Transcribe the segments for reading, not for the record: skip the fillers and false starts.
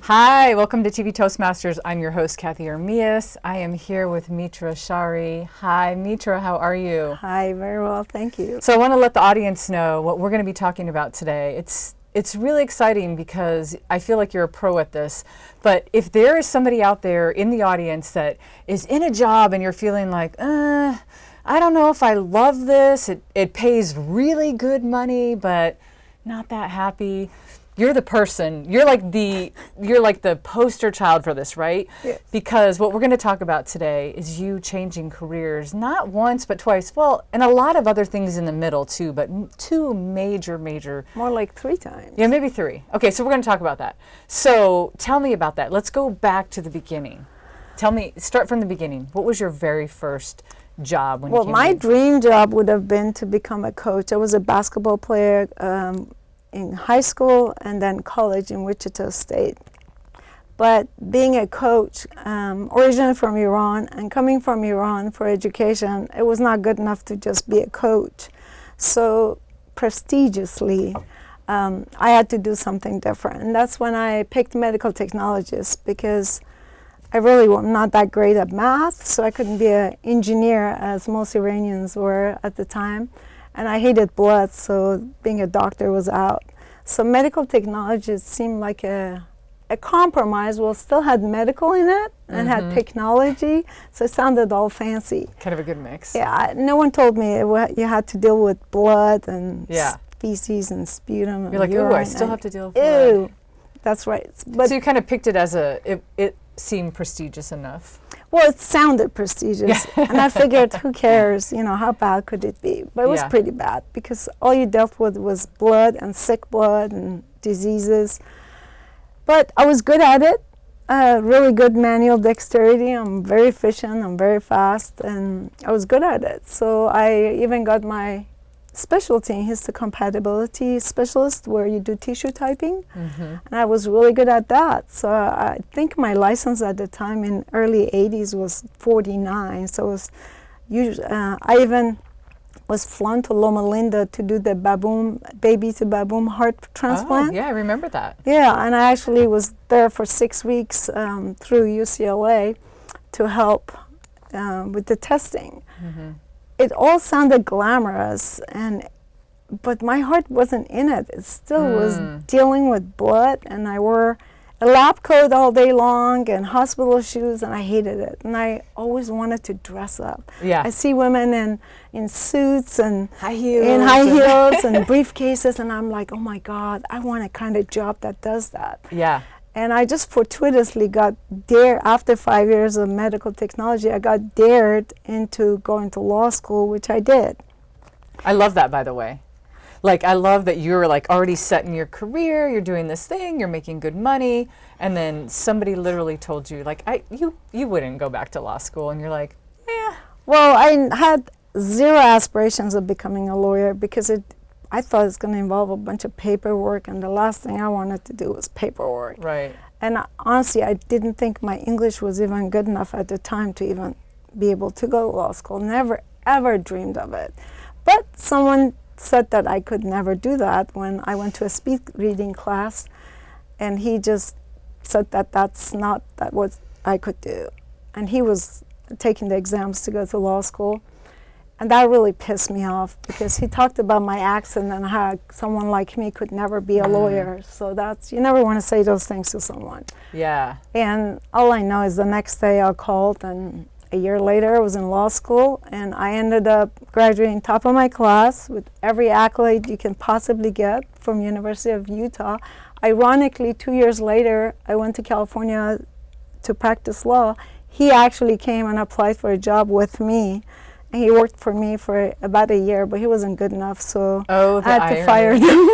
Hi, welcome to TV Toastmasters. I'm your host, Cathey Armillas. I am here with Mitra Shahri. Hi, Mitra, how are you? Hi, very well, thank you. So I want to let the audience know what we're going to be talking about today. It's really exciting because I feel like you're a pro at this, but if there is somebody out there in the audience that is in a job and you're feeling like, I don't know if I love this, it pays really good money, but not that happy. You're the person, you're like the poster child for this, right? Yes. Because what we're going to talk about today is you changing careers, not once, but twice. Well, and a lot of other things in the middle too, but two major. More like 3 times. Yeah, maybe 3. Okay, so we're going to talk about that. So tell me about that. Let's go back to the beginning. Start from the beginning. What was your very first job when you came my in? dream job would have been to become a coach. I was a basketball player in high school and then college in Wichita State. But being a coach, originally from Iran and coming from Iran for education, it was not good enough to just be a coach. So prestigiously, I had to do something different. And that's when I picked medical technologist, because I really was not that great at math, so I couldn't be an engineer as most Iranians were at the time. And I hated blood, so being a doctor was out. So medical technology seemed like a compromise. Well, still had medical in it and had technology, so it sounded all fancy. Kind of a good mix. Yeah, no one told me you had to deal with blood and feces and sputum. You're like, ooh, I still have to deal with blood. blood. That's right. But so you kind of picked it as it seemed prestigious enough. Well, it sounded prestigious, and I figured, who cares, how bad could it be? But it was pretty bad, because all you dealt with was blood and sick blood and diseases. But I was good at it, really good manual dexterity. I'm very efficient, I'm very fast, and I was good at it. So I even got my specialty in histocompatibility specialist, where you do tissue typing, and I was really good at that. So I think my license at the time in early 80s was 49. So it was I even was flown to Loma Linda to do the baby to baboon heart transplant. Oh, yeah, I remember that. Yeah, and I actually was there for 6 weeks through UCLA to help with the testing. It all sounded glamorous, but my heart wasn't in it. It still was dealing with blood, and I wore a lab coat all day long and hospital shoes, and I hated it. And I always wanted to dress up. Yeah. I see women in suits and high heels and briefcases, and I'm like, oh my God, I want a kind of job that does that. Yeah. And I just fortuitously got dared, after 5 years of medical technology, I got dared into going to law school, which I did. I love that, by the way. Like, I love that you're like already set in your career, you're doing this thing, you're making good money, and then somebody literally told you, like, you wouldn't go back to law school, and you're like, yeah. Well, I had zero aspirations of becoming a lawyer, because I thought it was going to involve a bunch of paperwork, and the last thing I wanted to do was paperwork. Right. And honestly, I didn't think my English was even good enough at the time to even be able to go to law school. Never, ever dreamed of it. But someone said that I could never do that when I went to a speed reading class, and he just said that that's not what I could do. And he was taking the exams to go to law school. And that really pissed me off, because he talked about my accent and how someone like me could never be a lawyer. So you never want to say those things to someone. Yeah. And all I know is the next day I called, and a year later I was in law school, and I ended up graduating top of my class with every accolade you can possibly get from University of Utah. Ironically, 2 years later, I went to California to practice law. He actually came and applied for a job with me. He worked for me for about a year, but he wasn't good enough, so I had to fire him.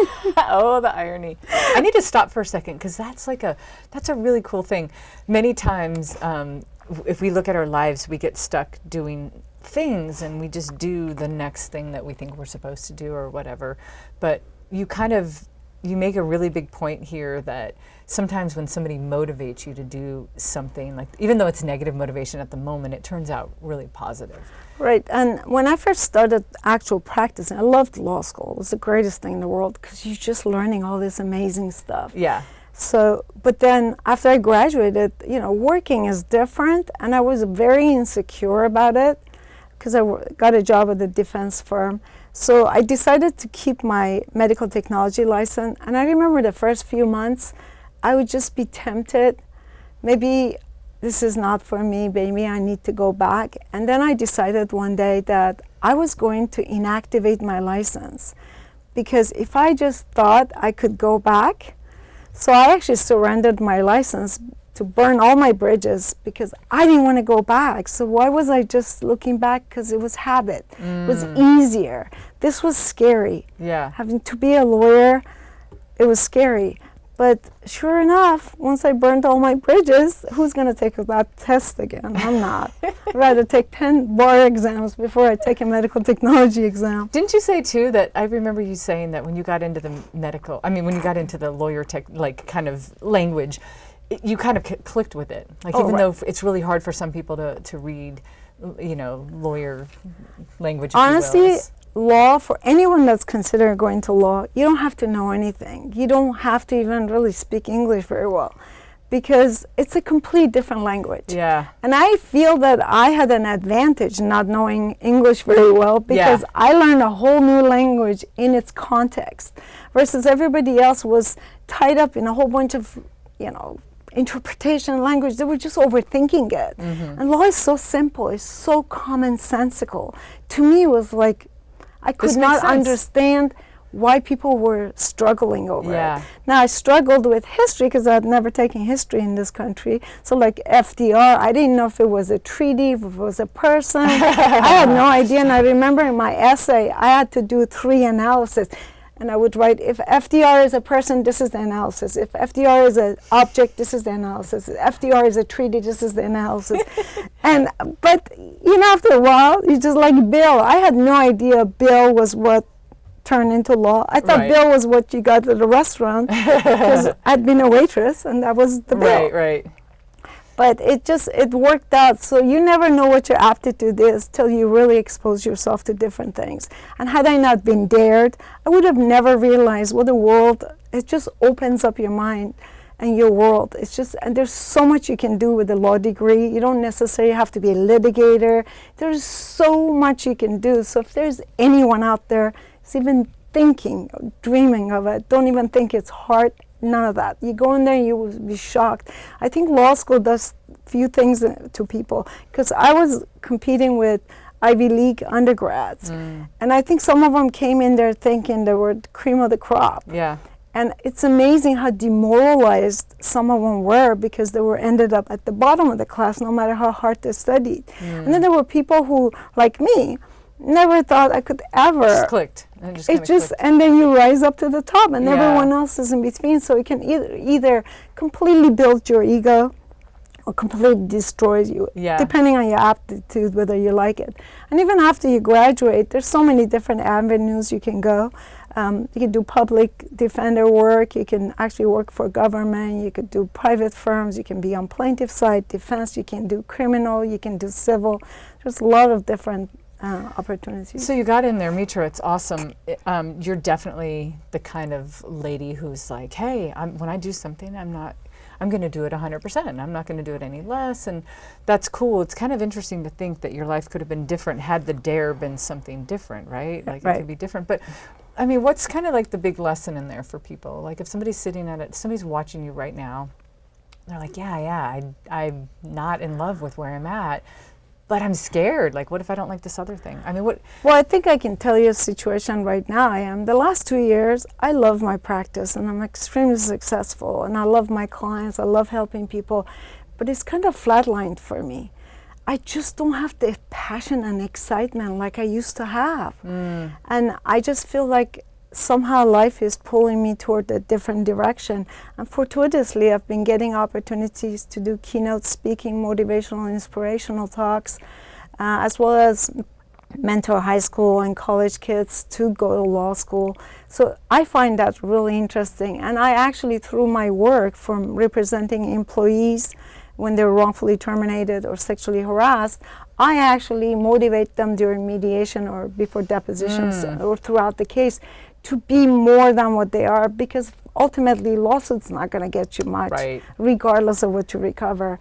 Oh, the irony. I need to stop for a second, because that's a really cool thing. Many times, if we look at our lives, we get stuck doing things, and we just do the next thing that we think we're supposed to do or whatever. But you make a really big point here that sometimes when somebody motivates you to do something, like, even though it's negative motivation at the moment, it turns out really positive. Right, and when I first started actual practicing, I loved law school. It was the greatest thing in the world, because you're just learning all this amazing stuff. Yeah. So, but then after I graduated, working is different, and I was very insecure about it because I got a job at a defense firm. So I decided to keep my medical technology license, and I remember the first few months, I would just be tempted, maybe this is not for me, maybe I need to go back. And then I decided one day that I was going to inactivate my license, because if I just thought I could go back, so I actually surrendered my license to burn all my bridges because I didn't want to go back. So why was I just looking back? Because it was habit. It was easier. This was scary. Yeah. Having to be a lawyer, it was scary. But sure enough, once I burned all my bridges, who's going to take that test again? I'm not. I'd rather take 10 bar exams before I take a medical technology exam. Didn't you say too that, I remember you saying that when you got into the when you got into the lawyer tech, kind of language, you kind of clicked with it. Even though it's really hard for some people to read, lawyer language. Honestly, law, for anyone that's considering going to law, you don't have to know anything. You don't have to even really speak English very well, because it's a complete different language. Yeah. And I feel that I had an advantage not knowing English very well, because I learned a whole new language in its context, versus everybody else was tied up in a whole bunch of, interpretation language. They were just overthinking it. And law is so simple. It's so commonsensical. To me, it was like, I could not understand why people were struggling over it. Now, I struggled with history because I had never taken history in this country. So like FDR, I didn't know if it was a treaty, if it was a person. I had no idea. And I remember in my essay, I had to do 3 analyses. And I would write, if FDR is a person, this is the analysis. If FDR is an object, this is the analysis. If FDR is a treaty, this is the analysis. But after a while, you just like Bill. I had no idea Bill was what turned into law. I thought Bill was what you got at a restaurant, because I'd been a waitress, and that was the bill. Right. But it worked out. So you never know what your aptitude is till you really expose yourself to different things. And had I not been dared, I would have never realized what a world, it just opens up your mind and your world. And there's so much you can do with a law degree. You don't necessarily have to be a litigator. There's so much you can do. So if there's anyone out there who's even thinking, dreaming of it, don't even think it's hard. None of that. You go in there, you will be shocked. I think law school does few things to people, because I was competing with Ivy League undergrads, and I think some of them came in there thinking they were the cream of the crop. Yeah. And it's amazing how demoralized some of them were, because they were ended up at the bottom of the class no matter how hard they studied. And then there were people who, like me, never thought I could ever. Just clicked. And then you rise up to the top, and everyone else is in between. So it can either completely build your ego or completely destroys you, depending on your aptitude, whether you like it. And even after you graduate, there's so many different avenues you can go. You can do public defender work. You can actually work for government. You could do private firms. You can be on plaintiff side, defense. You can do criminal. You can do civil. There's a lot of different opportunities. So you got in there, Mitra. It's awesome. You're definitely the kind of lady who's like, hey, when I do something, I'm going to do it 100%. I'm not going to do it any less. And that's cool. It's kind of interesting to think that your life could have been different had the dare been something different, right? It could be different. But what's kind of like the big lesson in there for people? Like if somebody's sitting at it, somebody's watching you right now, they're like, I'm not in love with where I'm at, but I'm scared. Like, what if I don't like this other thing? Well, I think I can tell you a situation right now I am. The last 2 years, I love my practice, and I'm extremely successful, and I love my clients. I love helping people, but it's kind of flatlined for me. I just don't have the passion and excitement like I used to have. And I just feel like somehow life is pulling me toward a different direction. And fortuitously, I've been getting opportunities to do keynote speaking, motivational and inspirational talks, as well as mentor high school and college kids to go to law school. So I find that really interesting. And I actually, through my work from representing employees when they're wrongfully terminated or sexually harassed, I actually motivate them during mediation or before depositions or throughout the case to be more than what they are, because ultimately lawsuit's not going to get you much, Right. regardless of what you recover.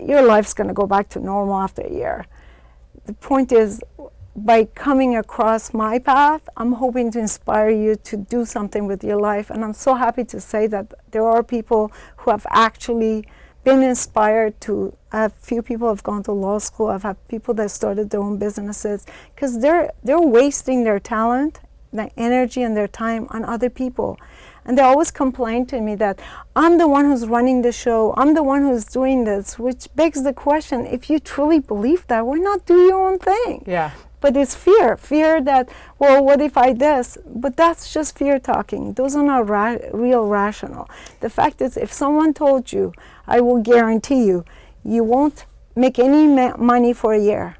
Your life's going to go back to normal after a year. The point is, by coming across my path, I'm hoping to inspire you to do something with your life. And I'm so happy to say that there are people who have actually been inspired to. A few people have gone to law school. I've had people that started their own businesses because they're wasting their talent, their energy, and their time on other people. And they always complain to me that I'm the one who's running the show, I'm the one who's doing this, which begs the question, if you truly believe that, why not do your own thing? Yeah. But it's fear that, well, what if I this? But that's just fear talking. Those are not real rational. The fact is, if someone told you, I will guarantee you, you won't make any money for a year.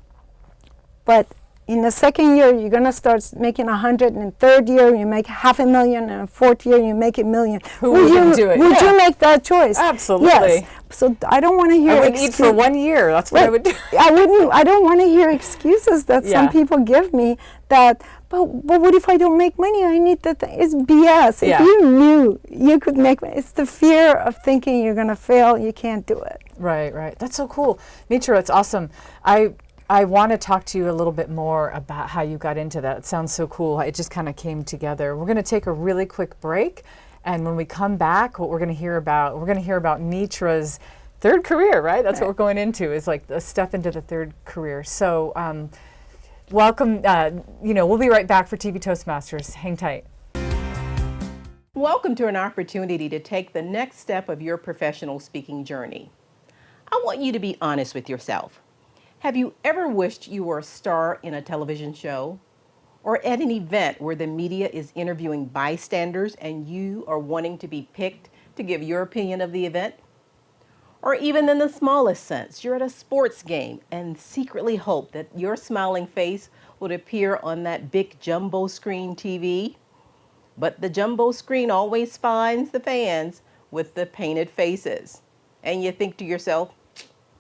But in the second year, you're going to start making 100, and third year, you make $500,000, and fourth year, you make $1 million. Who wouldn't do it? Would you make that choice? Absolutely. Yes. So I don't want to hear I would eat for 1 year. That's what I would do. I don't want to hear excuses that some people give me that, but what if I don't make money? I need that. It's BS. Yeah. If you knew you could make money, it's the fear of thinking you're going to fail, you can't do it. Right, right. That's so cool. Mitra, it's awesome. I want to talk to you a little bit more about how you got into that. It sounds so cool. It just kind of came together. We're going to take a really quick break. And when we come back, what we're going to hear about Mitra's third career, right? That's what we're going into, is like a step into the third career. So welcome. We'll be right back for TV Toastmasters. Hang tight. Welcome to an opportunity to take the next step of your professional speaking journey. I want you to be honest with yourself. Have you ever wished you were a star in a television show? Or at an event where the media is interviewing bystanders and you are wanting to be picked to give your opinion of the event? Or even in the smallest sense, you're at a sports game and secretly hope that your smiling face would appear on that big jumbo screen TV? But the jumbo screen always finds the fans with the painted faces. And you think to yourself,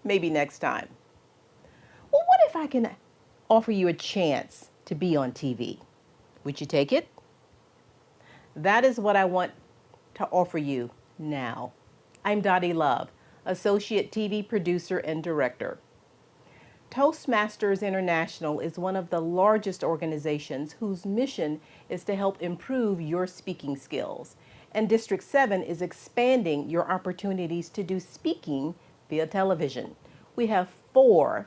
maybe next time. Well, what if I can offer you a chance to be on TV? Would you take it? That is what I want to offer you now. I'm Dottie Love, Associate TV Producer and Director. Toastmasters International is one of the largest organizations whose mission is to help improve your speaking skills. And District 7 is expanding your opportunities to do speaking via television. We have 4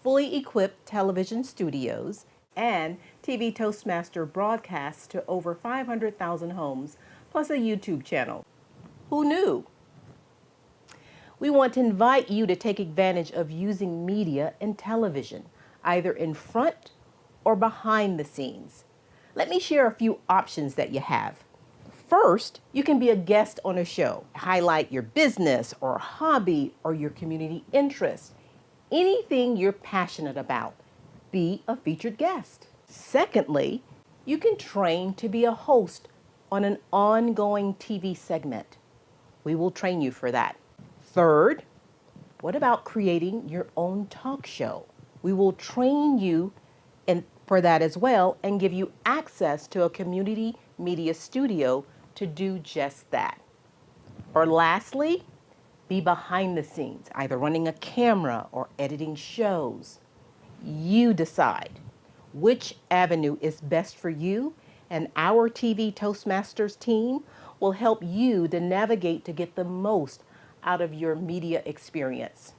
fully equipped television studios and TV Toastmaster broadcasts to over 500,000 homes, plus a YouTube channel. Who knew? We want to invite you to take advantage of using media and television, either in front or behind the scenes. Let me share a few options that you have. First, you can be a guest on a show. Highlight your business or hobby or your community interest. Anything you're passionate about. Be a featured guest. Secondly, you can train to be a host on an ongoing TV segment. We will train you for that. Third, what about creating your own talk show? We will train you for that as well and give you access to a community media studio to do just that. Or lastly, be behind the scenes, either running a camera or editing shows. You decide which avenue is best for you, and our TV Toastmasters team will help you to navigate to get the most out of your media experience.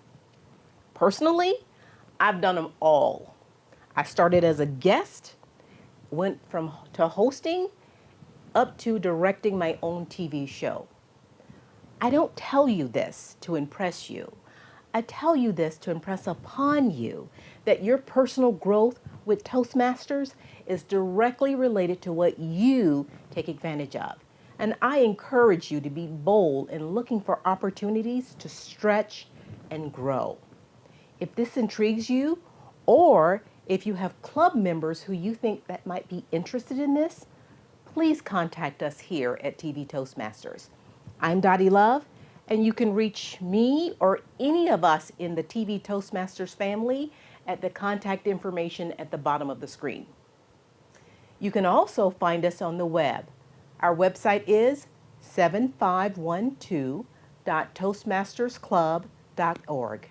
Personally, I've done them all. I started as a guest, went to hosting, up to directing my own TV show. I don't tell you this to impress you. I tell you this to impress upon you that your personal growth with Toastmasters is directly related to what you take advantage of. And I encourage you to be bold in looking for opportunities to stretch and grow. If this intrigues you, or if you have club members who you think that might be interested in this, please contact us here at TV Toastmasters. I'm Dottie Love, and you can reach me or any of us in the TV Toastmasters family at the contact information at the bottom of the screen. You can also find us on the web. Our website is 7512.toastmastersclub.org.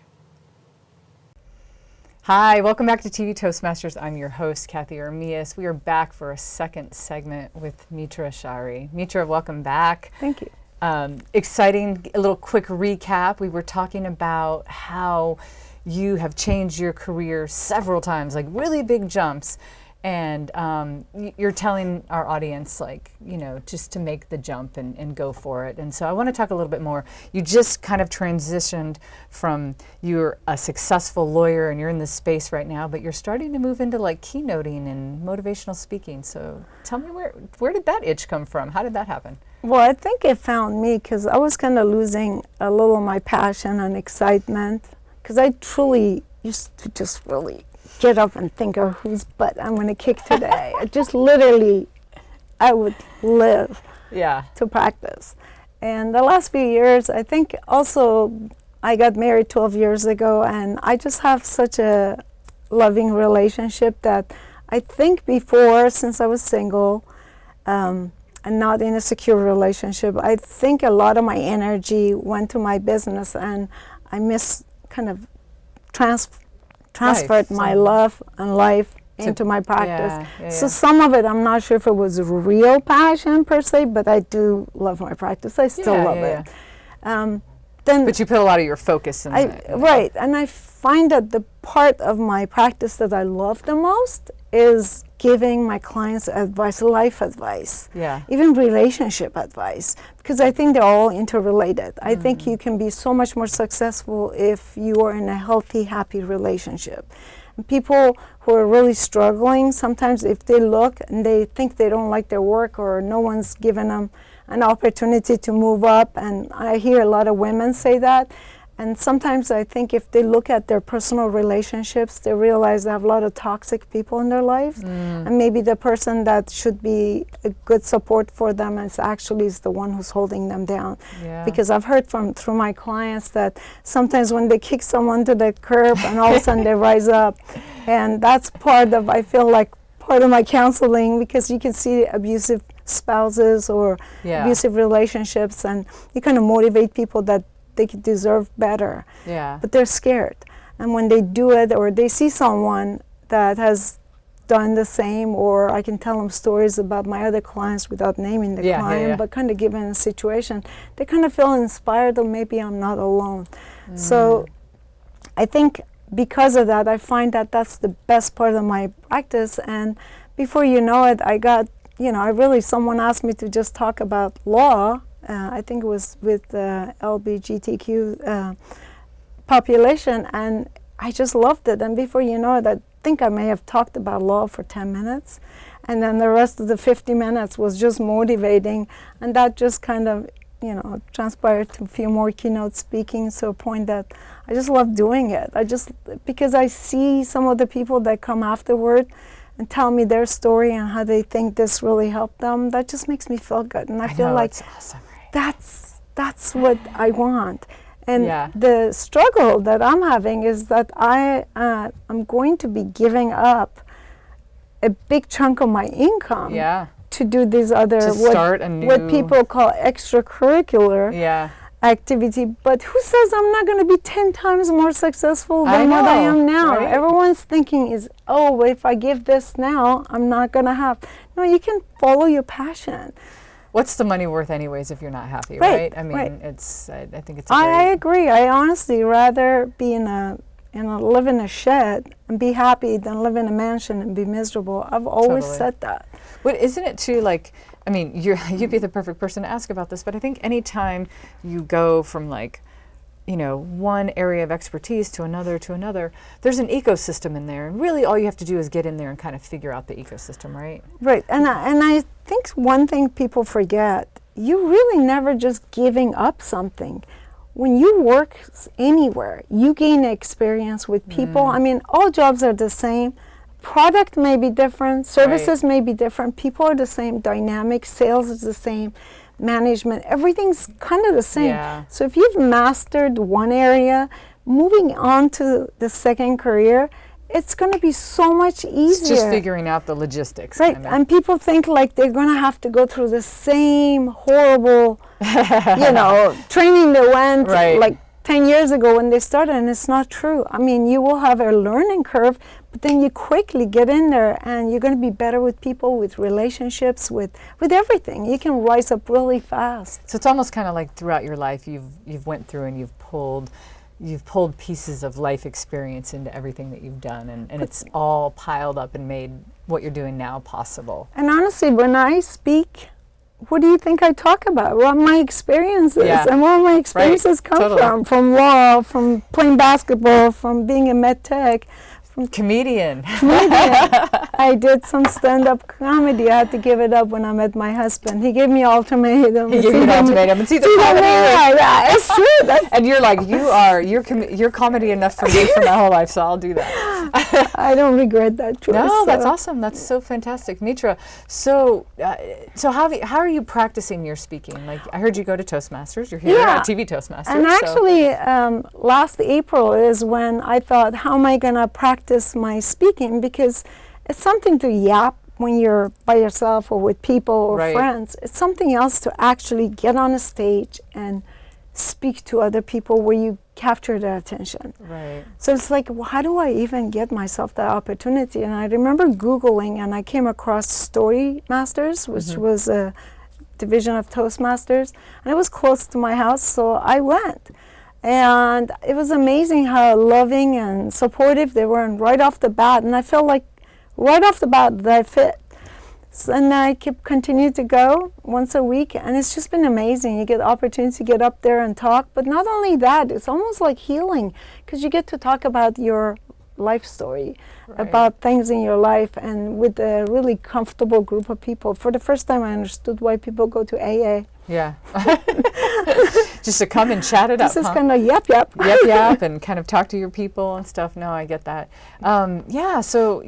Hi, welcome back to TV Toastmasters. I'm your host, Cathey Armillas. We are back for a second segment with Mitra Shahri. Mitra, welcome back. Thank you. Exciting, a little quick recap. We were talking about how you have changed your career several times, like really big jumps. And you're telling our audience, like, you know, just to make the jump and go for it. And so I want to talk a little bit more. You just kind of transitioned from you're a successful lawyer and you're in this space right now, but you're starting to move into like keynoting and motivational speaking. So tell me, where did that itch come from? How did that happen? Well, I think it found me because I was kind of losing a little of my passion and excitement, because I truly used to just really get up and think of whose butt I'm going to kick today. I just literally, I would live to practice. And the last few years, I think also I got married 12 years ago, and I just have such a loving relationship that I think before, since I was single and not in a secure relationship, I think a lot of my energy went to my business, and I kind of transferred my love and life into my practice. So some of it, I'm not sure if it was real passion per se, but I do love my practice. I still love it. But you put a lot of your focus in it. Right, and I find that the part of my practice that I love the most is giving my clients advice, life advice, even relationship advice, because I think they're all interrelated. I think you can be so much more successful if you are in a healthy, happy relationship. And people who are really struggling, sometimes if they look and they think they don't like their work or no one's given them an opportunity to move up, and I hear a lot of women say that. And sometimes I think if they look at their personal relationships, they realize they have a lot of toxic people in their lives. And maybe the person that should be a good support for them is actually the one who's holding them down. Because I've heard through my clients that sometimes when they kick someone to the curb and all of a sudden they rise up. And that's part of, I feel like, part of my counseling, because you can see abusive spouses or abusive relationships, and you kind of motivate people that they deserve better, but they're scared. And when they do it, or they see someone that has done the same, or I can tell them stories about my other clients without naming the client, but kind of given a situation, they kind of feel inspired, or maybe I'm not alone. So I think because of that, I find that that's the best part of my practice. And before you know it, I got, someone asked me to just talk about law. I think it was with the LGBTQ population, and I just loved it. And before you know it, I think I may have talked about law for 10 minutes, and then the rest of the 50 minutes was just motivating, and that just kind of, transpired to a few more keynote speaking, to a point that I just love doing it. Because I see some of the people that come afterward and tell me their story and how they think this really helped them, that just makes me feel good. And I feel like awesome. That's what I want. And the struggle that I'm having is that I'm going to be giving up a big chunk of my income to do these other, what people call extracurricular activity. But who says I'm not going to be 10 times more successful than what I am now? Right? Everyone's thinking is, if I give this now, I'm not going to have. No, you can follow your passion. What's the money worth anyways if you're not happy, right? I mean, it's, I think it's I agree. I honestly rather be live in a shed and be happy than live in a mansion and be miserable. I've always said that. But isn't it too, like, I mean, you'd be the perfect person to ask about this, but I think anytime you go from one area of expertise to another, there's an ecosystem in there. And really all you have to do is get in there and kind of figure out the ecosystem, right? Right. And I think one thing people forget, you really never just giving up something. When you work anywhere, you gain experience with people. I mean, all jobs are the same. Product may be different, services may be different, people are the same, dynamic, sales is the same, management, everything's kind of the same. So if you've mastered one area, moving on to the second career, it's going to be so much easier. It's just figuring out the logistics. Right, and people think like they're going to have to go through the same horrible you know, training that went Right. like 10 years ago when they started, and it's not true. I mean, you will have a learning curve, but then you quickly get in there and you're going to be better with people, with relationships, with everything. You can rise up really fast. So it's almost kind of like throughout your life you've went through and you've pulled pieces of life experience into everything that you've done, and it's all piled up and made what you're doing now possible. And honestly, when I speak, what do you think I talk about? What my experiences, Yeah. and where my experiences come Totally. from law, from playing basketball, from being a med tech, Comedian. I did some stand-up comedy. I had to give it up when I met my husband. He gave me an ultimatum. He gave you an ultimatum and see the See the comedy. man. Yeah, it's true. That's, And you're like, you're comedy enough for me for my whole life, so I'll do that. I don't regret that choice. No, that's so. awesome. That's so fantastic, Mitra. So how are you practicing your speaking? Like, I heard you go to Toastmasters. You're here Yeah. at TV Toastmasters. And actually, last April is when I thought, how am I going to practice my speaking? Because it's something to yap when you're by yourself or with people or Right. friends. It's something else to actually get on a stage and speak to other people where you capture their attention. Right. So it's like, well, how do I even get myself that opportunity? And I remember Googling, and I came across Story-Masters, which was a division of Toastmasters, and it was close to my house, so I went. And it was amazing how loving and supportive they were, and right off the bat, and I felt like right off the bat that I fit. So, and I kept continuing to go once a week, and it's just been amazing. You get the opportunity to get up there and talk, but not only that, it's almost like healing, because you get to talk about your life story, Right. about things in your life, and with a really comfortable group of people. For the first time, I understood why people go to AA. Yeah. Just to come and chat it This up, is huh? kind of Yep, and kind of talk to your people and stuff. No, I get that. Yeah, so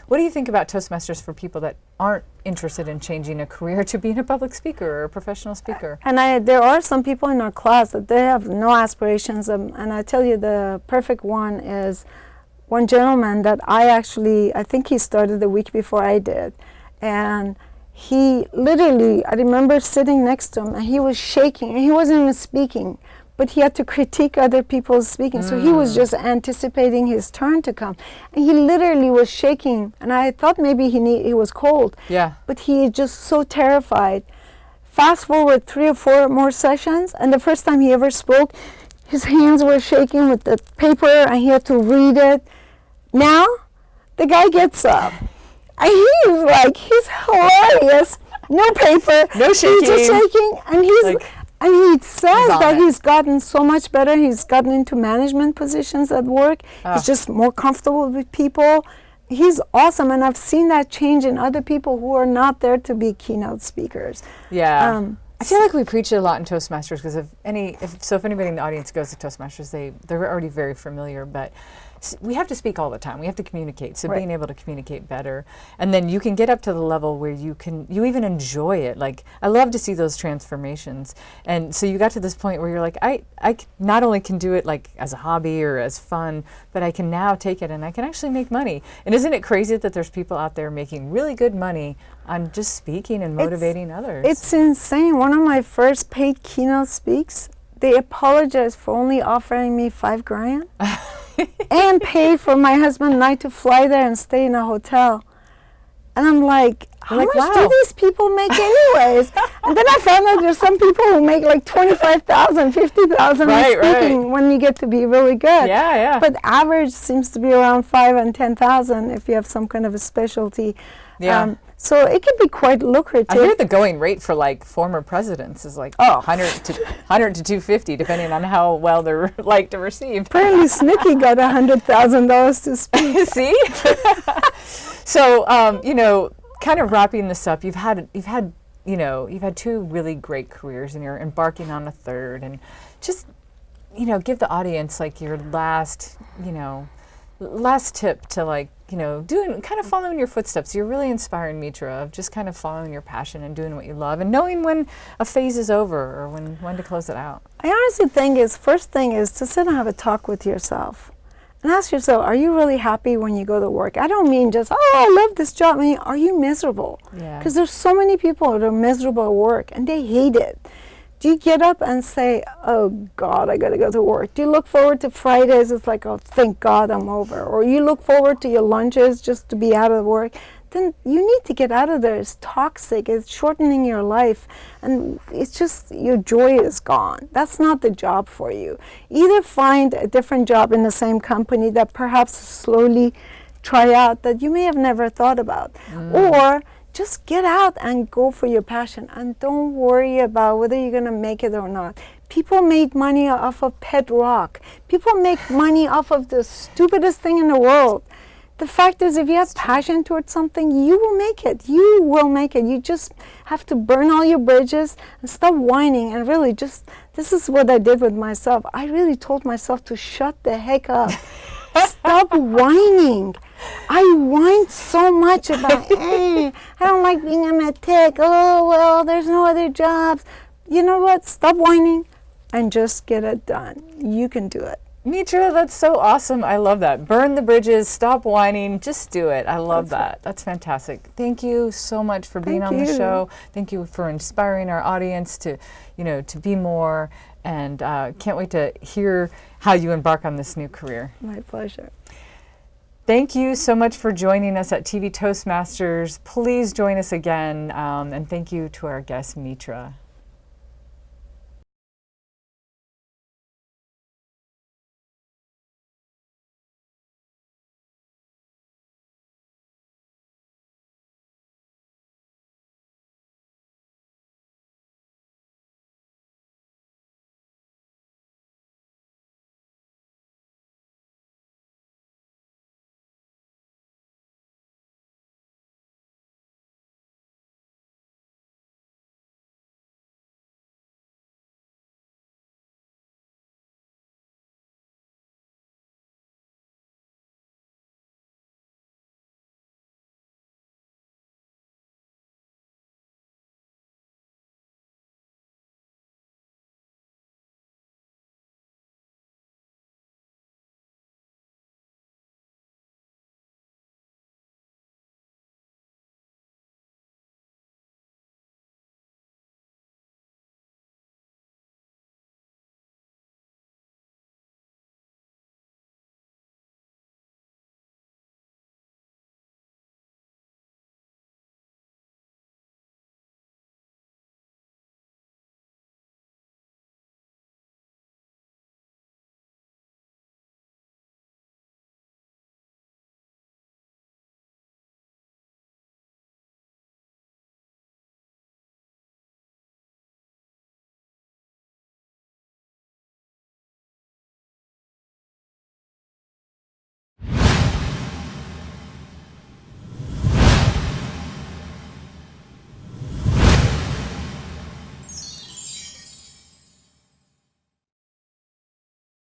what do you think about Toastmasters for people that aren't interested in changing a career to being a public speaker or a professional speaker? And there are some people in our class that they have no aspirations, and I tell you the perfect one is one gentleman that I think he started the week before I did, and he literally, I remember sitting next to him, and he was shaking, and he wasn't even speaking, but he had to critique other people's speaking, so he was just anticipating his turn to come, and he literally was shaking, and I thought maybe he was cold, Yeah. but he just so terrified. Fast forward 3 or 4 more sessions, and the first time he ever spoke, his hands were shaking with the paper, and he had to read it. Now, the guy gets up, and he's hilarious. No paper, No shaking. He's just shaking, and and he says on that it. he's gotten so much better. He's gotten into management positions at work. He's just more comfortable with people. He's awesome, and I've seen that change in other people who are not there to be keynote speakers. Yeah. I feel like we preach it a lot in Toastmasters because if anybody in the audience goes to Toastmasters, they're already very familiar, but we have to speak all the time. We have to communicate. So Right. being able to communicate better, and then you can get up to the level where you even enjoy it. Like, I love to see those transformations. And so you got to this point where you're like, I not only can do it like as a hobby or as fun, but I can now take it and I can actually make money. And isn't it crazy that there's people out there making really good money on just speaking and motivating others? It's insane. One of my first paid keynote speaks, they apologized for only offering me $5,000 and paid for my husband and I to fly there and stay in a hotel. And I'm like, how much do wow. these people make anyways? And then I found out there's some people who make like $25,000, $50,000 Right, speaking when you get to be really good. Yeah, yeah. But average seems to be around $5,000 and $10,000 if you have some kind of a specialty. Yeah. So it can be quite lucrative. I hear the going rate for like former presidents is like 100 to 250, depending on how well they're liked or received. Apparently, Snooki got $100,000 to speak. See? So, kind of wrapping this up, you've had 2 really great careers, and you're embarking on a third, and just, give the audience like your last tip to like, doing, kind of following your footsteps. You're really inspiring, Mitra, of just kind of following your passion and doing what you love and knowing when a phase is over or when to close it out. I honestly think first thing is to sit and have a talk with yourself and ask yourself, are you really happy when you go to work? I don't mean just, I love this job. I mean, are you miserable? Yeah. Because there's so many people that are miserable at work and they hate it. Do you get up and say, oh God, I gotta go to work? Do you look forward to Fridays? It's like, oh, thank God I'm over. Or you look forward to your lunches just to be out of work? Then you need to get out of there. It's toxic. It's shortening your life. And it's just, your joy is gone. That's not the job for you. Either find a different job in the same company that perhaps slowly try out that you may have never thought about. Or just get out and go for your passion, and don't worry about whether you're going to make it or not. People made money off of pet rock. People make money off of the stupidest thing in the world. The fact is, if you have passion towards something, you will make it. You will make it. You just have to burn all your bridges and stop whining, and really just, this is what I did with myself. I really told myself to shut the heck up. Stop whining. I whined so much about, I don't like being a tech. Oh, well, there's no other jobs. You know what? Stop whining and just get it done. You can do it. Mitra, that's so awesome. I love that. Burn the bridges, stop whining, just do it. I love that. That's fantastic. Thank you so much for being on the show. Thank you for inspiring our audience to, to be more, and can't wait to hear how you embark on this new career. My pleasure. Thank you so much for joining us at TV Toastmasters. Please join us again, and thank you to our guest, Mitra.